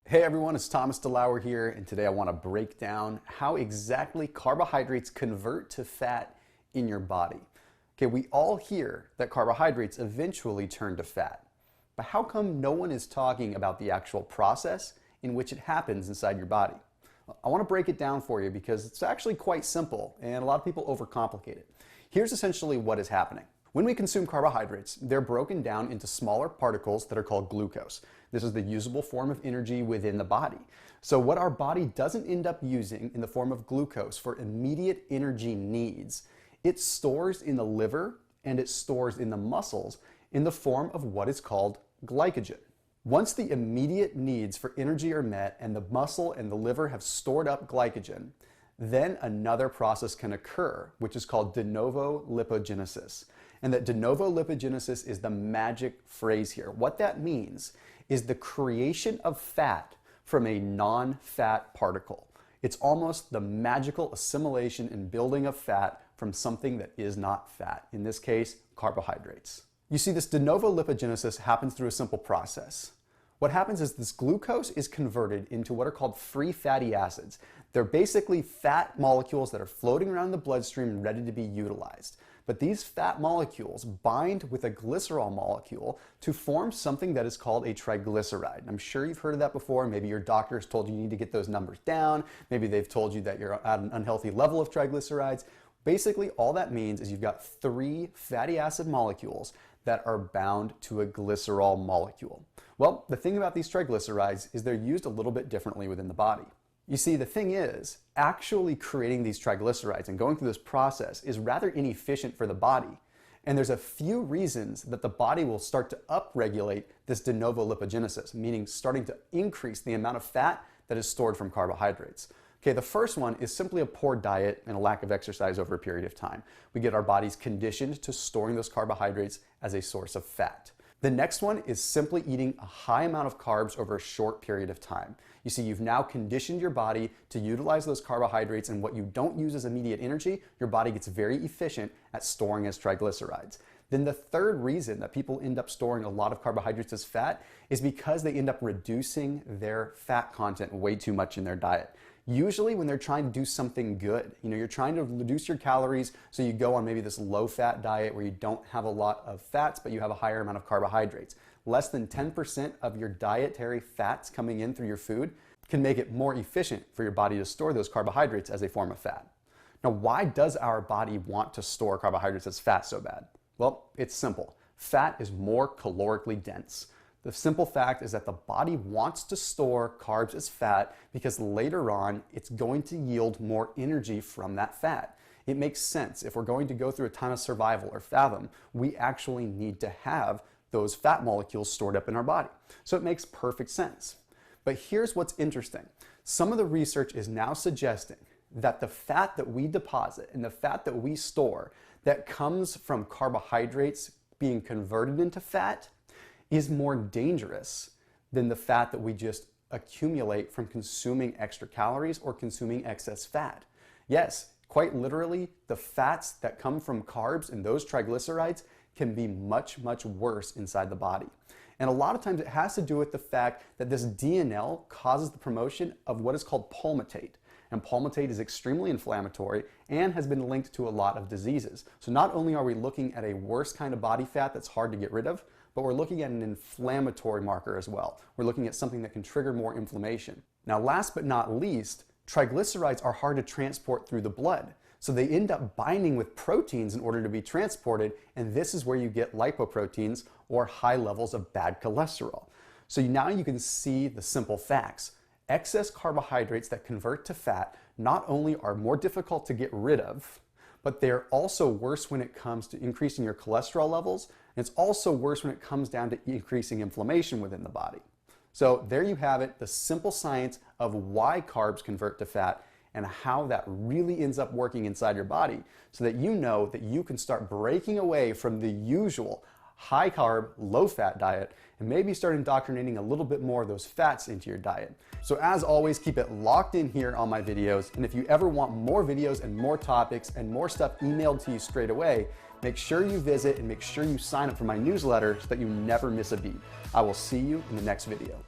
Hey everyone, it's Thomas DeLauer here, and today I want to break down how exactly carbohydrates convert to fat in your body. Okay, we all hear that carbohydrates eventually turn to fat, but how come no one is talking about the actual process in which it happens inside your body? I want to break it down for you because it's actually quite simple, and a lot of people overcomplicate it. Here's essentially what is happening. When we consume carbohydrates, they're broken down into smaller particles that are called glucose. This is the usable form of energy within the body. So what our body doesn't end up using in the form of glucose for immediate energy needs, it stores in the liver and it stores in the muscles in the form of what is called glycogen. Once the immediate needs for energy are met and the muscle and the liver have stored up glycogen, then another process can occur, which is called de novo lipogenesis. And that de novo lipogenesis is the magic phrase here. What that means is the creation of fat from a non-fat particle. It's almost the magical assimilation and building of fat from something that is not fat, in this case, carbohydrates. You see, this de novo lipogenesis happens through a simple process. What happens is this glucose is converted into what are called free fatty acids. They're basically fat molecules that are floating around the bloodstream ready to be utilized. But these fat molecules bind with a glycerol molecule to form something that is called a triglyceride. I'm sure you've heard of that before. Maybe your doctor has told you you need to get those numbers down. Maybe they've told you that you're at an unhealthy level of triglycerides. Basically, all that means is you've got three fatty acid molecules that are bound to a glycerol molecule. Well, the thing about these triglycerides is they're used a little bit differently within the body. You see, the thing is, actually creating these triglycerides and going through this process is rather inefficient for the body. And there's a few reasons that the body will start to upregulate this de novo lipogenesis, meaning starting to increase the amount of fat that is stored from carbohydrates. Okay, the first one is simply a poor diet and a lack of exercise over a period of time. We get our bodies conditioned to storing those carbohydrates as a source of fat. The next one is simply eating a high amount of carbs over a short period of time. You see, you've now conditioned your body to utilize those carbohydrates, and what you don't use as immediate energy, your body gets very efficient at storing as triglycerides. Then the third reason that people end up storing a lot of carbohydrates as fat is because they end up reducing their fat content way too much in their diet. Usually when they're trying to do something good, you're trying to reduce your calories, so you go on maybe this low-fat diet where you don't have a lot of fats, but you have a higher amount of carbohydrates. Less than 10% of your dietary fats coming in through your food can make it more efficient for your body to store those carbohydrates as a form of fat. Now, why does our body want to store carbohydrates as fat so bad? Well, it's simple. Fat is more calorically dense. The simple fact is that the body wants to store carbs as fat because later on it's going to yield more energy from that fat. It makes sense. If we're going to go through a time of survival or fathom, we actually need to have those fat molecules stored up in our body. So it makes perfect sense. But here's what's interesting. Some of the research is now suggesting that the fat that we deposit and the fat that we store that comes from carbohydrates being converted into fat is more dangerous than the fat that we just accumulate from consuming extra calories or consuming excess fat. Yes, quite literally, the fats that come from carbs and those triglycerides can be much, much worse inside the body. And a lot of times it has to do with the fact that this DNL causes the promotion of what is called palmitate. And palmitate is extremely inflammatory and has been linked to a lot of diseases. So not only are we looking at a worse kind of body fat that's hard to get rid of, but we're looking at an inflammatory marker as well. We're looking at something that can trigger more inflammation. Now, last but not least, triglycerides are hard to transport through the blood. So they end up binding with proteins in order to be transported, and this is where you get lipoproteins or high levels of bad cholesterol. So now you can see the simple facts. Excess carbohydrates that convert to fat not only are more difficult to get rid of, but they're also worse when it comes to increasing your cholesterol levels, and it's also worse when it comes down to increasing inflammation within the body. So there you have it, the simple science of why carbs convert to fat and how that really ends up working inside your body, so that you know that you can start breaking away from the usual high carb, low fat diet, and maybe start indoctrinating a little bit more of those fats into your diet. So as always, keep it locked in here on my videos. And if you ever want more videos and more topics and more stuff emailed to you straight away, make sure you visit and make sure you sign up for my newsletter so that you never miss a beat. I will see you in the next video.